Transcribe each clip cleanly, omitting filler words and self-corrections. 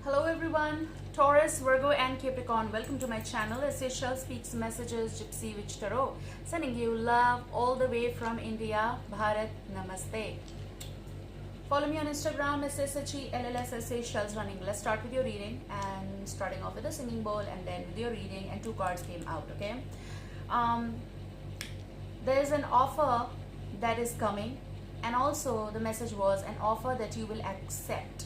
Hello everyone, Taurus, Virgo and Capricorn. Welcome to my channel. Essential Speaks Messages Gypsy Witch Tarot. Sending you love all the way from India. Bharat Namaste. Follow me on Instagram, SSHELLSSA Shells Running. Let's start with your reading, and starting off with a singing bowl and then with your reading, and two cards came out, okay? There's an offer that is coming, and also the message was an offer that you will accept.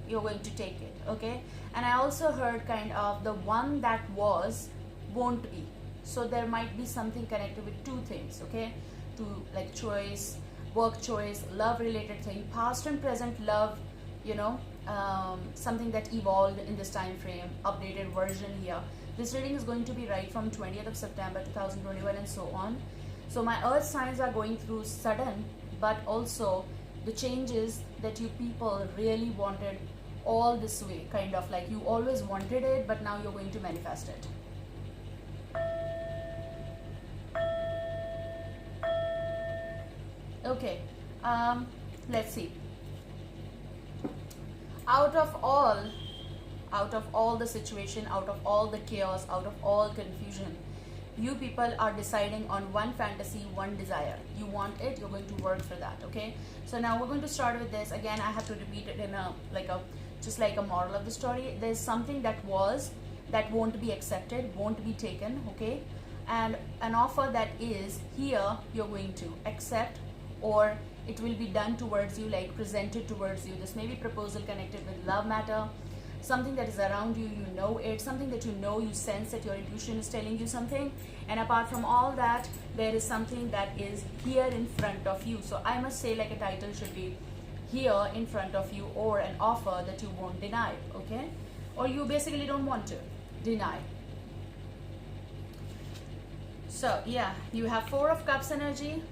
You're going to take it, okay? And I also heard kind of the one that was won't be. So there might be something connected with two things, okay? To like choice, work choice, love related thing, past and present love, something that evolved in this time frame, updated version here. This reading is going to be right from 20th of September 2021 and so on. So my earth signs are going through sudden, but also the changes that you people really wanted all this way, kind of like you always wanted it, but now you're going to manifest it. Okay, let's see. Out of all the situation, out of all the chaos, out of all confusion, you people are deciding on one fantasy, one desire. You want it, you're going to work for that, okay? So now we're going to start with this. Again, I have to repeat it in just like a moral of the story. There's something that won't be accepted, won't be taken, okay? And an offer that is here, you're going to accept, or it will be done towards you, like presented towards you. This may be proposal connected with love matter, something that is around you, you know it, something that you sense that your intuition is telling you something. And apart from all that, there is something that is here in front of you. So I must say, like a title should be here in front of you, or an offer that you won't deny, okay? Or you basically don't want to deny. So yeah, you have Four of Cups energy,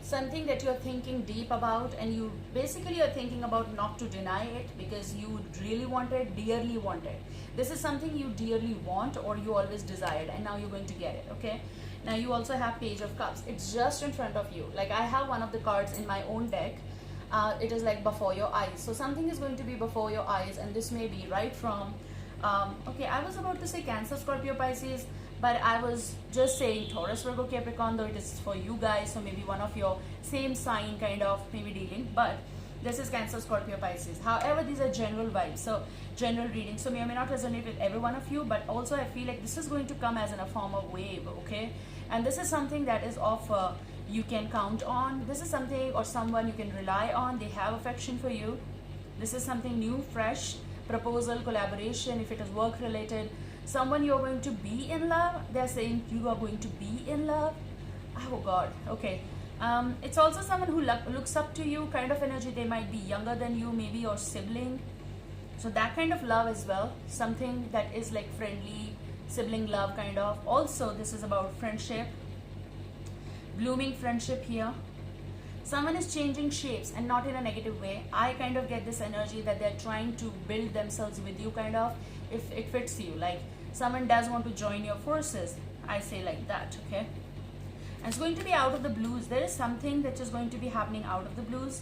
something that you're thinking deep about, and you basically are thinking about not to deny it because you really want it, dearly want it. This is something you dearly want, or you always desired, and now you're going to get it, okay? Now you also have Page of Cups. It's just in front of you. Like I have one of the cards in my own deck. It is like before your eyes. So something is going to be before your eyes, and this may be right from okay, I was about to say Cancer, Scorpio, Pisces, but I was just saying Taurus, Virgo, Capricorn, though it is for you guys, so maybe one of your same sign kind of maybe dealing, but this is Cancer, Scorpio, Pisces. However, these are general vibes, so general reading, so may or may not resonate with every one of you, but also I feel like this is going to come as in a form of wave, okay? And this is something that is of you can count on. This is something or someone you can rely on. They have affection for you. This is something new, fresh, proposal, collaboration, if it is work related, someone you're going to be in love. They're saying you are going to be in love. Oh God, okay. It's also someone who looks up to you, kind of energy. They might be younger than you, maybe your sibling. So that kind of love as well, something that is like friendly, sibling love kind of. Also, this is about friendship, blooming friendship here. Someone is changing shapes, and not in a negative way. I kind of get this energy that they're trying to build themselves with you, kind of, if it fits you. Like someone does want to join your forces, I say like that, okay? And it's going to be out of the blues. There is something that is going to be happening out of the blues.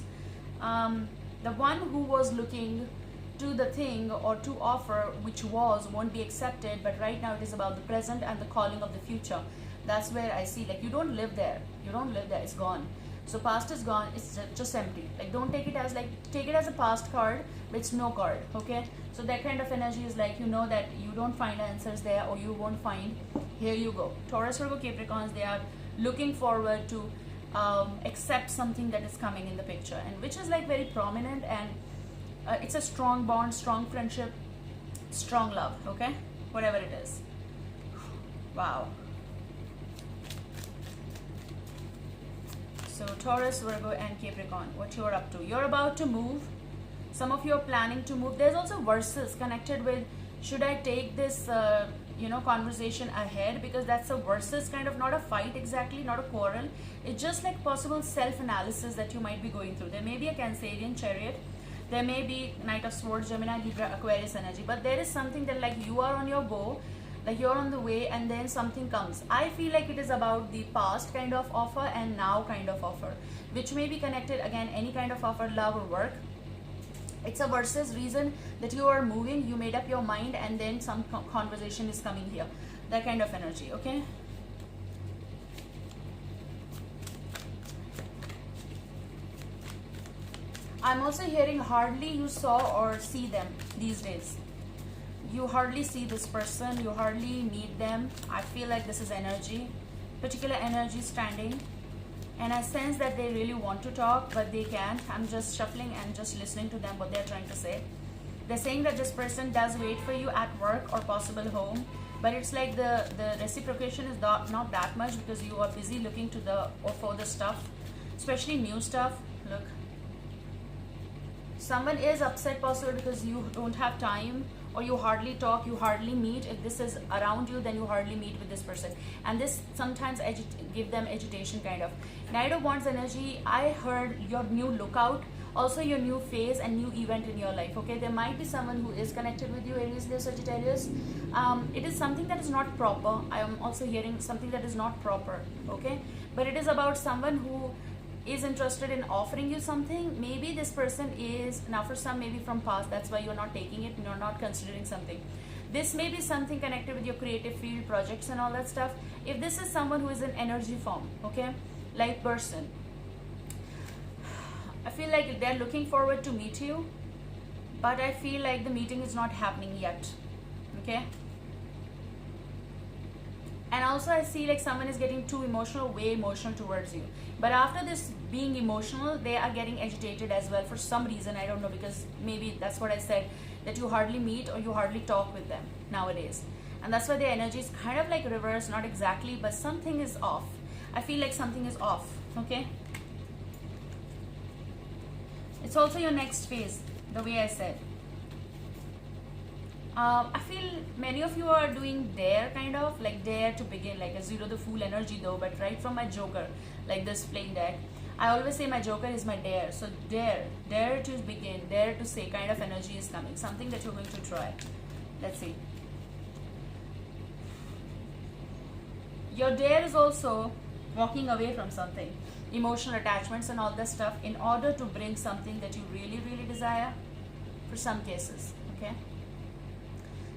The one who was looking to the thing or to offer which won't be accepted, but right now it is about the present and the calling of the future. That's where I see, like, you don't live there, it's gone. So past is gone, it's just empty. Like, don't take it as like, take it as a past card, but it's no card, okay? So that kind of energy is like, that you don't find answers there, or you won't find. Here you go. Taurus, Virgo, Capricorns, they are looking forward to accept something that is coming in the picture, and which is like very prominent, and it's a strong bond, strong friendship, strong love, okay? Whatever it is. Wow. So Taurus, Virgo and Capricorn, what you're up to. You're about to move. Some of you are planning to move. There's also verses connected with, should I take this conversation ahead, because that's a versus, kind of, not a fight exactly, not a quarrel. It's just like possible self-analysis that you might be going through. There may be a Cancerian, Chariot. There may be Knight of Swords, Gemini, Libra, Aquarius energy. But there is something that like you are on your go, like you're on the way, and then something comes. I feel like it is about the past kind of offer and now kind of offer, which may be connected, again, any kind of offer, love or work. It's a versus reason that you are moving, you made up your mind, and then some conversation is coming here. That kind of energy, okay? I'm also hearing hardly you saw or see them these days. You hardly see this person, you hardly meet them. I feel like this is energy, particular energy standing. And I sense that they really want to talk, but they can't. I'm just shuffling and just listening to them, what they're trying to say. They're saying that this person does wait for you at work or possible home, but it's like the reciprocation is not that much, because you are busy looking to the or for the stuff, especially new stuff. Look, someone is upset possibly because you don't have time, or you hardly talk, you hardly meet. If this is around you, then you hardly meet with this person, and this sometimes give them agitation kind of. Knight of Wands energy, I heard your new lookout, also your new phase and new event in your life, okay? There might be someone who is connected with you, Aries, Leo, Sagittarius. It is something that is not proper. I am also hearing something that is not proper, okay? But it is about someone who is interested in offering you something. Maybe this person is, now for some, maybe from past, that's why you're not taking it and you're not considering something. This may be something connected with your creative field, projects and all that stuff. If this is someone who is in energy form, okay, like person, I feel like they're looking forward to meet you, but I feel like the meeting is not happening yet, okay? And also I see like someone is getting too emotional, way emotional towards you. But after this being emotional, they are getting agitated as well for some reason. I don't know, because maybe that's what I said, that you hardly meet or you hardly talk with them nowadays. And that's why the energy is kind of like reverse, not exactly, but something is off. I feel like something is off, okay? It's also your next phase, the way I said. I feel many of you are doing dare, kind of like dare to begin, like a zero the fool energy though, but right from my joker, like this playing deck, I always say my joker is my dare. So dare to begin, dare to say kind of energy is coming, something that you're going to try. Let's see. Your dare is also walking away from something, emotional attachments and all that stuff, in order to bring something that you really, really desire, for some cases, okay?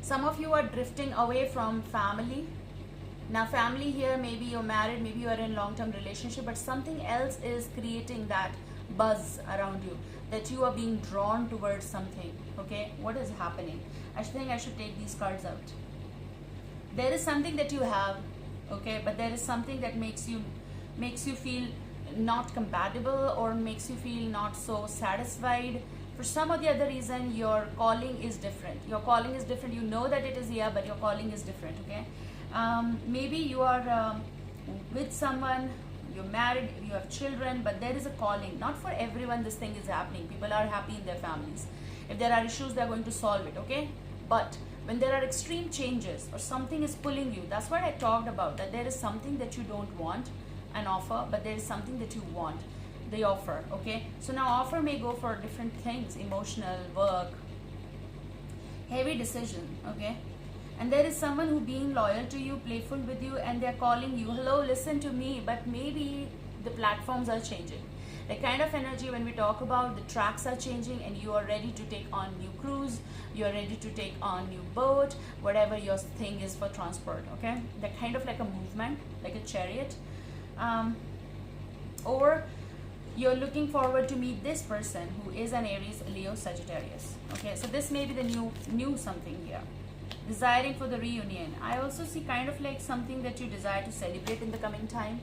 Some of you are drifting away from family. Now family here, maybe you're married, maybe you are in long-term relationship, but something else is creating that buzz around you, that you are being drawn towards something, okay? What is happening? I think I should take these cards out. There is something that you have, okay, but there is something that makes you feel not compatible, or makes you feel not so satisfied. For some or the other reason, your calling is different. Your calling is different. You know that it is here, but your calling is different, okay? Maybe you are with someone, you're married, you have children, but there is a calling. Not for everyone this thing is happening. People are happy in their families. If there are issues, they're going to solve it, okay? But when there are extreme changes or something is pulling you, that's what I talked about, that there is something that you don't want an offer, but there is something that you want, the offer, okay? So now offer may go for different things, emotional, work, heavy decision, okay? And there is someone who being loyal to you, playful with you, and they're calling you, hello, listen to me, but maybe the platforms are changing. The kind of energy when we talk about the tracks are changing, and you are ready to take on new cruise, you're ready to take on new boat, whatever your thing is for transport, okay? The kind of like a movement, like a chariot. Or you're looking forward to meet this person who is an Aries, Leo, Sagittarius, okay? So this may be the new something here. Desiring for the reunion. I also see kind of like something that you desire to celebrate in the coming time.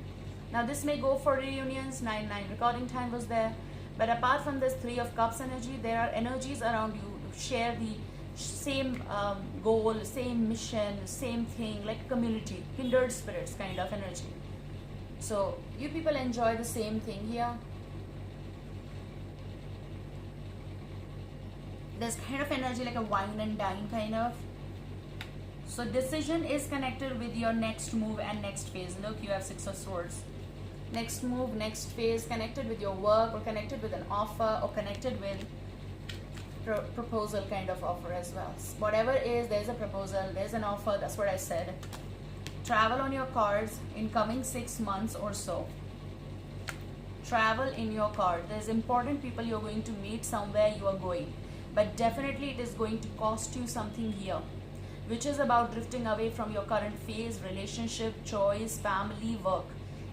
Now this may go for reunions, 9/9 recording time was there. But apart from this 3 of Cups energy, there are energies around you who share the same goal, same mission, same thing, like community, kindred spirits kind of energy. So you people enjoy the same thing here. There's kind of energy like a wine and dine kind of. So decision is connected with your next move and next phase. Look, you have 6 of Swords. Next move, next phase, connected with your work, or connected with an offer, or connected with proposal kind of offer as well. Whatever it is, there's a proposal, there's an offer, that's what I said. Travel on your cards in coming 6 months or so. Travel in your card. There's important people you're going to meet somewhere you are going. but definitely it is going to cost you something here, which is about drifting away from your current phase, relationship, choice, family, work,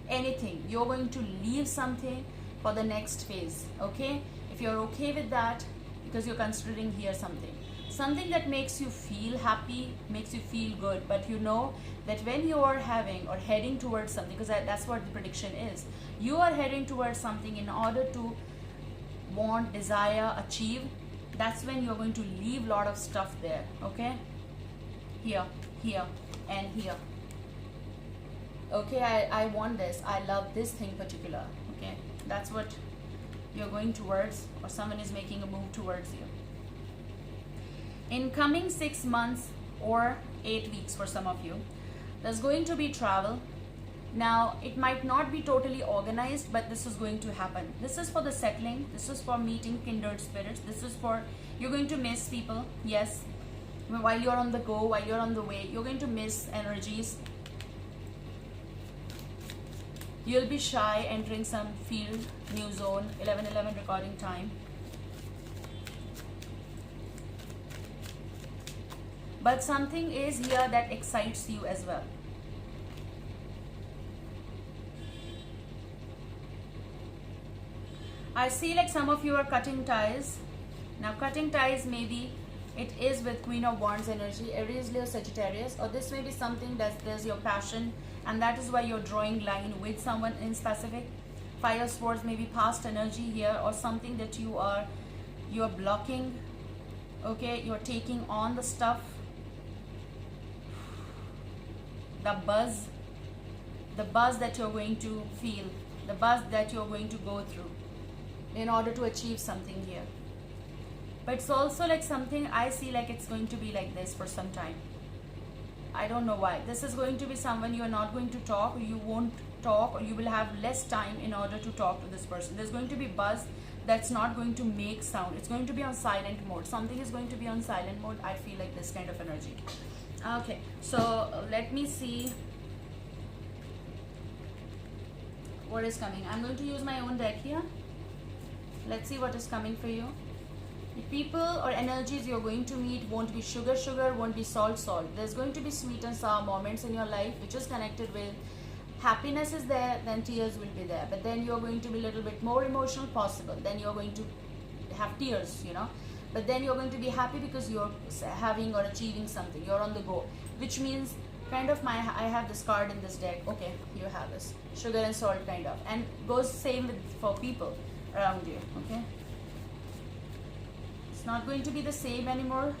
anything. You're going to leave something for the next phase, okay? If you're okay with that, because you're considering here something that makes you feel happy, makes you feel good, but you know that when you are having or heading towards something, because that's what the prediction is, you are heading towards something in order to want, desire, achieve, that's when you're going to leave a lot of stuff there, okay? Here, here, and here. Okay, I want this, I love this thing particular, okay? That's what you're going towards, or someone is making a move towards you. In coming 6 months or 8 weeks for some of you, there's going to be travel. Now, it might not be totally organized, but this is going to happen. This is for the settling. This is for meeting kindred spirits. This is for, you're going to miss people. Yes. While you're on the go, while you're on the way, you're going to miss energies. You'll be shy entering some field, new zone, 11:11 recording time. But something is here that excites you as well. I see like some of you are cutting ties. Now cutting ties, maybe it is with Queen of Wands energy, Aries, Leo, Sagittarius, or this may be something that there's your passion and that is why you're drawing line with someone in specific. Fire Swords may be past energy here, or something that you're blocking, okay? You're taking on the stuff, the buzz that you're going to feel, the buzz that you're going to go through in order to achieve something here. But it's also like something I see like it's going to be like this for some time. I don't know why. This is going to be someone you're not going to talk, or you won't talk, or you will have less time in order to talk to this person. There's going to be buzz that's not going to make sound. It's going to be on silent mode. Something is going to be on silent mode. I feel like this kind of energy. Okay, so let me see what is coming. I'm going to use my own deck here. Let's see what is coming for you. The people or energies you're going to meet won't be sugar, won't be salt. There's going to be sweet and sour moments in your life which is connected with happiness is there, then tears will be there. But then you're going to be a little bit more emotional possible. Then you're going to have tears, you know. But then you're going to be happy because you're having or achieving something. You're on the go. Which means kind of I have this card in this deck. Okay, you have this. Sugar and salt kind of. And goes same with for people around you, okay? It's not going to be the same anymore.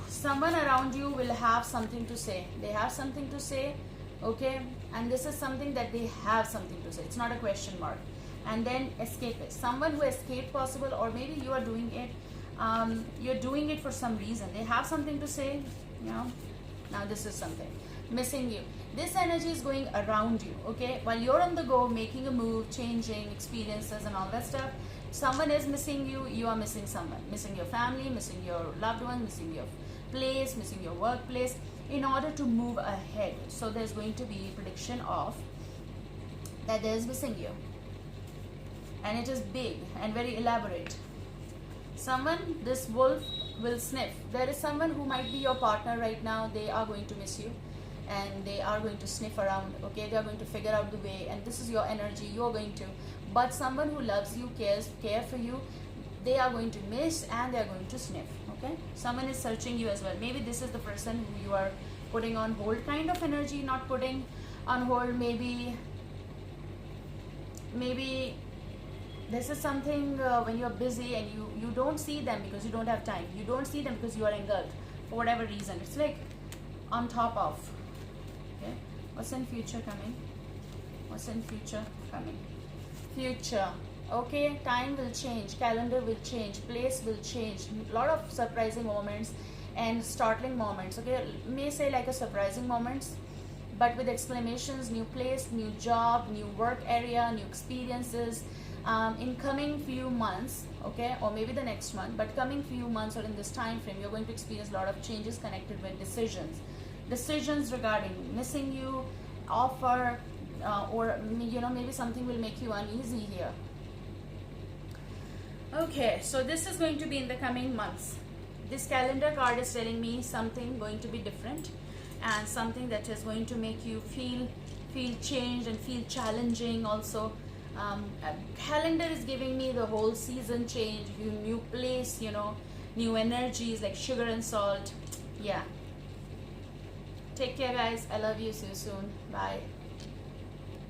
Someone around you will have something to say. They have something to say, okay? And this is something that they have something to say. It's not a question mark. And then escapist. Someone who escaped possible, or maybe you are doing it. You're doing it for some reason. They have something to say, you know. Now this is something. Missing you. This energy is going around you, okay? While you're on the go, making a move, changing experiences and all that stuff, someone is missing you, you are missing someone. Missing your family, missing your loved one, missing your place, missing your workplace in order to move ahead. So there's going to be a prediction of that there's missing you. And it is big and very elaborate. Someone, this wolf will sniff. There is someone who might be your partner right now. They are going to miss you. And they are going to sniff around, okay? They are going to figure out the way, and this is your energy, you're going to. But someone who loves you, care for you, they are going to miss and they are going to sniff, okay? Someone is searching you as well. Maybe this is the person who you are putting on hold kind of energy, not putting on hold. Maybe this is something when you're busy and you don't see them because you don't have time. You don't see them because you are engulfed for whatever reason. It's like on top of. Okay, what's in future coming? What's in future coming? Future. Okay, time will change, calendar will change, place will change. A lot of surprising moments and startling moments. Okay, may say like a surprising moments, but with exclamations, new place, new job, new work area, new experiences. In coming few months, okay, or maybe the next month, but coming few months or in this time frame, you're going to experience a lot of changes connected with decisions regarding missing you, offer, or you know, maybe something will make you uneasy here. Okay, so this is going to be in the coming months. This calendar card is telling me something going to be different, and something that is going to make you feel changed and feel challenging also. Calendar is giving me the whole season change, new place, new energies like sugar and salt. Yeah. Take care, guys. I love you. See you soon. Bye.